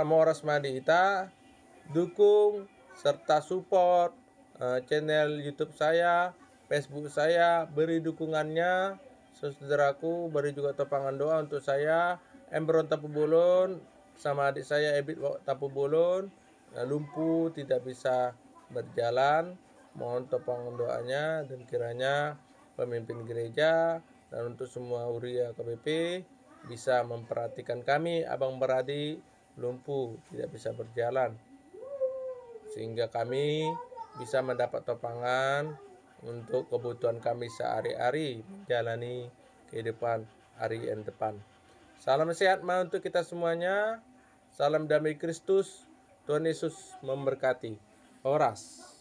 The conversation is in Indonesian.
Moras Madita, dukung serta support channel YouTube saya, Facebook saya, beri dukungannya. Saudaraku, beri juga topangan doa untuk saya, Embron Tapubulun, sama adik saya Ebit Tapubulun, lumpuh tidak bisa berjalan. Mohon topangan doanya, dan kiranya pemimpin gereja dan untuk semua Huria KBP bisa memperhatikan kami abang beradik lumpuh tidak bisa berjalan, sehingga kami bisa mendapat topangan untuk kebutuhan kami sehari-hari menjalani kehidupan hari yang depan. Salam sehat untuk kita semuanya. Salam damai Kristus. Tuhan Yesus memberkati. Horas.